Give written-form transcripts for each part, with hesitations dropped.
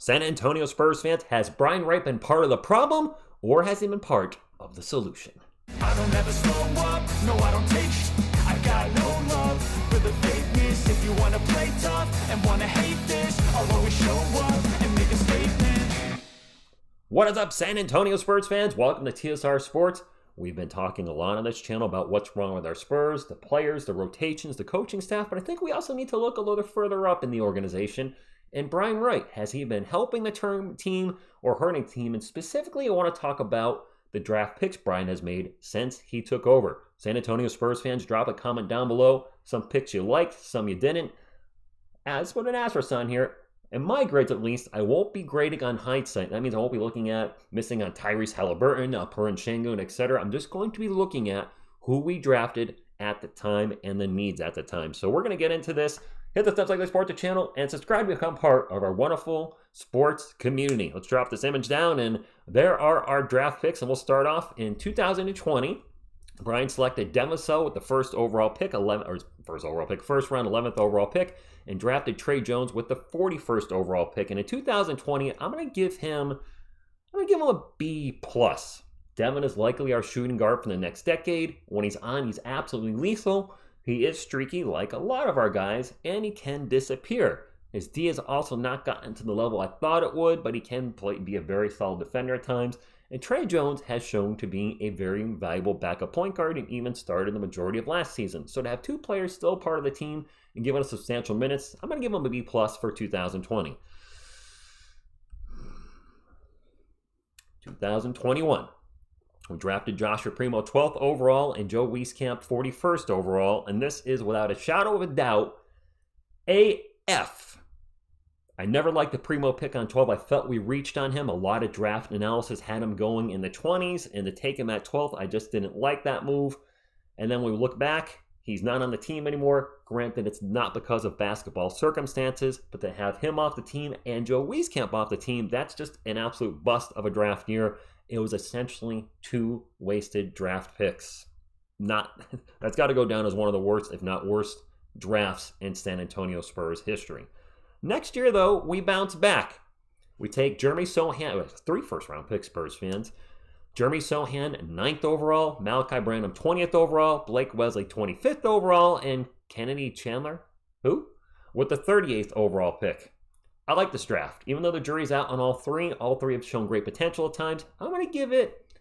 San Antonio Spurs fans, has Brian Wright been part of the problem, or has he been part of the solution? I don't ever slow up, no I don't take I got no love for the fakeness. If you wanna play tough and wanna hate this, I'll always show up and make a statement. What is up, San Antonio Spurs fans? Welcome to TSR Sports. We've been talking a lot on this channel about what's wrong with our Spurs, the players, the rotations, the coaching staff, but I think we also need to look a little further up in the organization. And Brian Wright, has he been helping the team or hurting the team? And specifically, I want to talk about the draft picks Brian has made since he took over. San Antonio Spurs fans, drop a comment down below. Some picks you liked, some you didn't. As with an asterisk on here, in my grades at least, I won't be grading on hindsight. That means I won't be looking at missing on Tyrese Halliburton, Perrin Sengun, etc. I'm just going to be looking at who we drafted at the time and the needs at the time. So we're going to get into this. Hit the thumbs like this, support the channel, and subscribe to become part of our wonderful sports community. Let's drop this image down, and there are our draft picks, and we'll start off in 2020. Brian selected Devin Vassell with the first round, 11th overall pick, and drafted Trey Jones with the 41st overall pick. And in 2020, I'm going to give him a B+. Devin is likely our shooting guard for the next decade. When he's on, he's absolutely lethal. He is streaky like a lot of our guys, and he can disappear. His D has also not gotten to the level I thought it would, but he can be a very solid defender at times. And Trey Jones has shown to be a very valuable backup point guard and even started the majority of last season. So to have two players still part of the team and given us substantial minutes, I'm going to give him a B+ for 2020. 2021. We drafted Joshua Primo 12th overall and Joe Wieskamp 41st overall. And this is, without a shadow of a doubt, a F. I never liked the Primo pick on 12. I felt we reached on him. A lot of draft analysis had him going in the 20s. And to take him at 12th, I just didn't like that move. And then when we look back, he's not on the team anymore. Granted, it's not because of basketball circumstances. But to have him off the team and Joe Wieskamp off the team, that's just an absolute bust of a draft year. It was essentially two wasted draft picks. That's got to go down as one of the worst, if not worst, drafts in San Antonio Spurs history. Next year, though, we bounce back. We take Jeremy Sochan, 3 first-round picks, Spurs fans. Jeremy Sochan, 9th overall. Malachi Branham, 20th overall. Blake Wesley, 25th overall. And Kennedy Chandler, with the 38th overall pick. I like this draft. Even though the jury's out on all three have shown great potential at times, I'm going to give it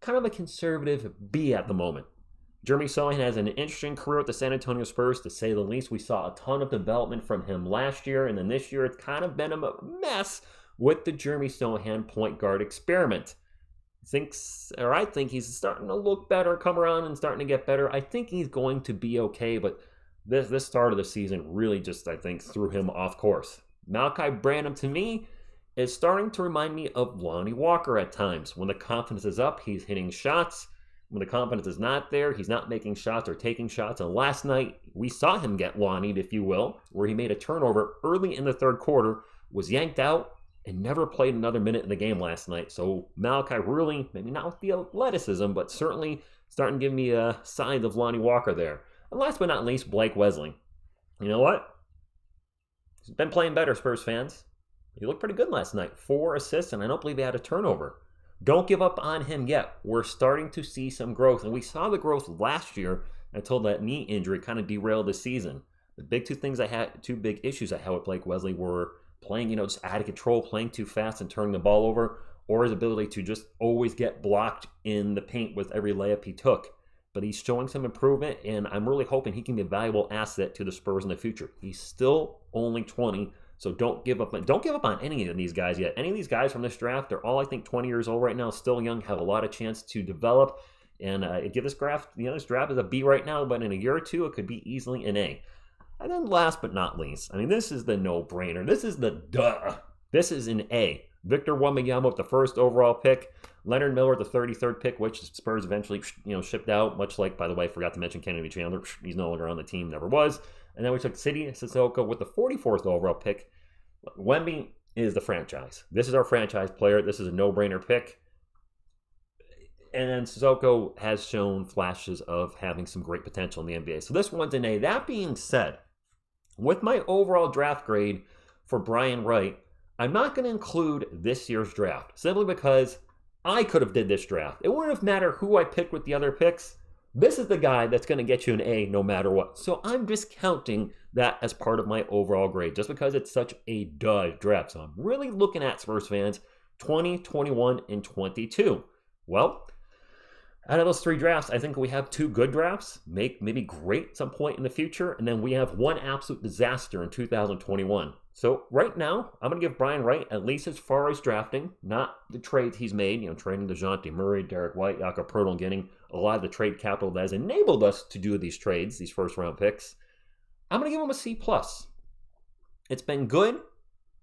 kind of a conservative B at the moment. Jeremy Sochan has an interesting career with the San Antonio Spurs, to say the least. We saw a ton of development from him last year, and then this year it's kind of been a mess with the Jeremy Sochan point guard experiment. I think he's starting to look better, come around and starting to get better. I think he's going to be okay, but this start of the season really just, I think, threw him off course. Malachi Branham, to me, is starting to remind me of Lonnie Walker at times. When the confidence is up, he's hitting shots. When the confidence is not there, he's not making shots or taking shots. And last night, we saw him get Lonnied, if you will, where he made a turnover early in the third quarter, was yanked out, and never played another minute in the game last night. So Malachi really, maybe not with the athleticism, but certainly starting to give me signs of Lonnie Walker there. And last but not least, Blake Wesley. You know what? He's been playing better, Spurs fans. He looked pretty good last night. 4 assists, and I don't believe he had a turnover. Don't give up on him yet. We're starting to see some growth, and we saw the growth last year until that knee injury kind of derailed the season. The two big issues I had with Blake Wesley were playing, just out of control, playing too fast and turning the ball over, or his ability to just always get blocked in the paint with every layup he took. But he's showing some improvement, and I'm really hoping he can be a valuable asset to the Spurs in the future. He's still only 20, so don't give up on any of these guys yet. Any of these guys from this draft, they're all, I think, 20 years old right now, still young, have a lot of chance to develop. And give this draft, this draft is a B right now, but in a year or two, it could be easily an A. And then last but not least, this is the no-brainer. This is the duh. This is an A. Victor Wembanyama with the first overall pick. Leonard Miller with the 33rd pick, which the Spurs eventually shipped out, much like, by the way, forgot to mention Kennedy Chandler. He's no longer on the team, never was. And then we took Sidy Cissoko with the 44th overall pick. Wemby is the franchise. This is our franchise player. This is a no-brainer pick. And then Cissoko has shown flashes of having some great potential in the NBA. So this one's an A. That being said, with my overall draft grade for Brian Wright, I'm not going to include this year's draft simply because I could have did this draft. It wouldn't have mattered who I picked with the other picks. This is the guy that's going to get you an A no matter what. So I'm discounting that as part of my overall grade just because it's such a dud draft. So I'm really looking at Spurs fans 20, 21, and 22. Well, out of those 3 drafts, I think we have 2 good drafts, maybe great at some point in the future, and then we have 1 absolute disaster in 2021. So right now, I'm going to give Brian Wright, at least as far as drafting, not the trades he's made, trading DeJounte Murray, Derek White, Jakob Poeltl, and getting a lot of the trade capital that has enabled us to do these trades, these first-round picks. I'm going to give him a C+. It's been good,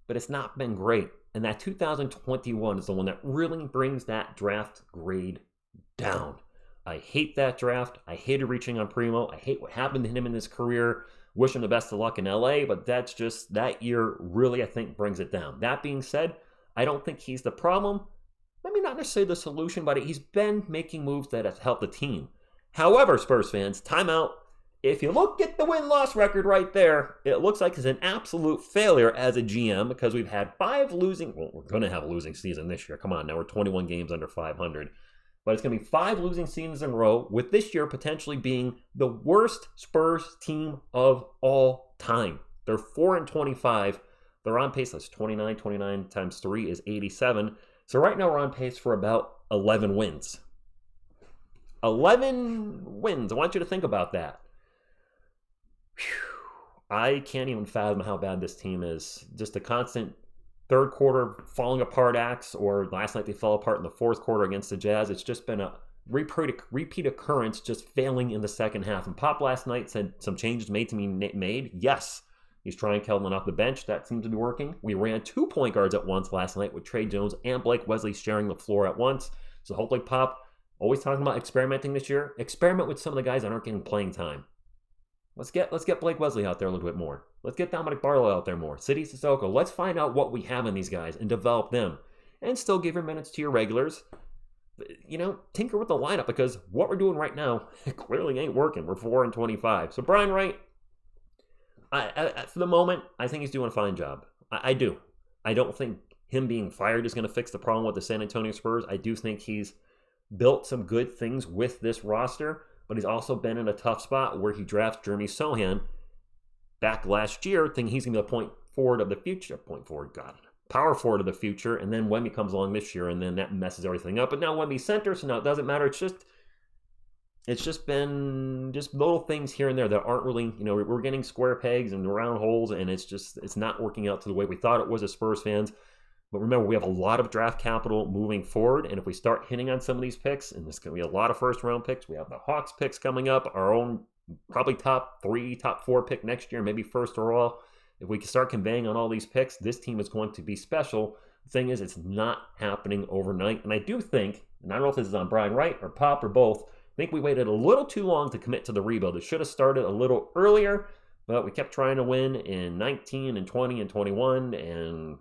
but it's not been great. And that 2021 is the one that really brings that draft grade down. I hate that draft. I hated reaching on Primo. I hate what happened to him in his career. Wish him the best of luck in LA, but that's just, that year really, I think, brings it down. That being said, I don't think he's the problem. Maybe not necessarily the solution, but he's been making moves that have helped the team. However, Spurs fans, timeout. If you look at the win-loss record right there, it looks like it's an absolute failure as a GM because we've had 5 losing, well, we're going to have a losing season this year. Come on, now we're 21 games under 500. But it's going to be 5 losing seasons in a row, with this year potentially being the worst Spurs team of all time. They're 4-25. They're on pace. That's 29 times 3 is 87. So right now we're on pace for about 11 wins. 11 wins. I want you to think about that. Whew. I can't even fathom how bad this team is. Just a constant third quarter falling apart acts, or last night they fell apart in the fourth quarter against the Jazz. It's just been a repeat occurrence, just failing in the second half. And Pop last night said some changes made to be made. Yes, he's trying Keldon off the bench. That seems to be working. We ran 2 point guards at once last night with Trey Jones and Blake Wesley sharing the floor at once. So hopefully Pop, always talking about experimenting this year, experiment with some of the guys that aren't getting playing time. Let's get Blake Wesley out there a little bit more. Let's get Dominic Barlow out there more. Sidi Sissoko. Let's find out what we have in these guys and develop them. And still give your minutes to your regulars. Tinker with the lineup, because what we're doing right now clearly ain't working. We're 4-25. So Brian Wright, for the moment, I think he's doing a fine job. I do. I don't think him being fired is going to fix the problem with the San Antonio Spurs. I do think he's built some good things with this roster, but he's also been in a tough spot where he drafts Jeremy Sohan back last year, thinking he's going to be the power forward of the future, and then Wemby comes along this year, and then that messes everything up. But now Wemby's center, so now it doesn't matter. It's just been little things here and there that aren't really, we're getting square pegs and round holes, and it's not working out to the way we thought it was as Spurs fans. But remember, we have a lot of draft capital moving forward, and if we start hitting on some of these picks, and there's going to be a lot of first-round picks, we have the Hawks picks coming up, our own probably top 3, top 4 pick next year, maybe first overall. If we can start conveying on all these picks, this team is going to be special. The thing is, it's not happening overnight, and I do think, and I don't know if this is on Brian Wright or Pop or both, I think we waited a little too long to commit to the rebuild. It should have started a little earlier, but we kept trying to win in 19 and 20 and 21, and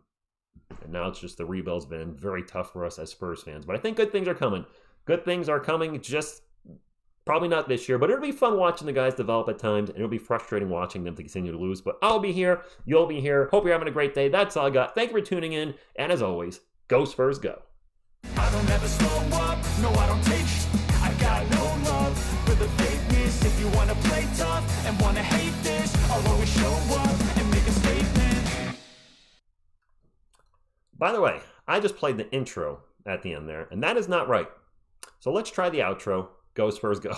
now it's just the rebuild's been very tough for us as Spurs fans. But I think good things are coming. Good things are coming, just probably not this year, but it'll be fun watching the guys develop at times, and it'll be frustrating watching them to continue to lose. But I'll be here. You'll be here. Hope you're having a great day. That's all I got. Thank you for tuning in, and as always, go Spurs, go. I don't ever slow up, no I don't take sh- I got no love for the fakeness. If you wanna play tough and wanna hate this, I'll always show up and make a statement. By the way, I just played the intro at the end there, and that is not right. So let's try the outro. Go Spurs, go.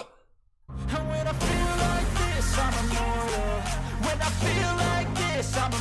And when I feel like this, I'm immortal. When I feel like this, I'm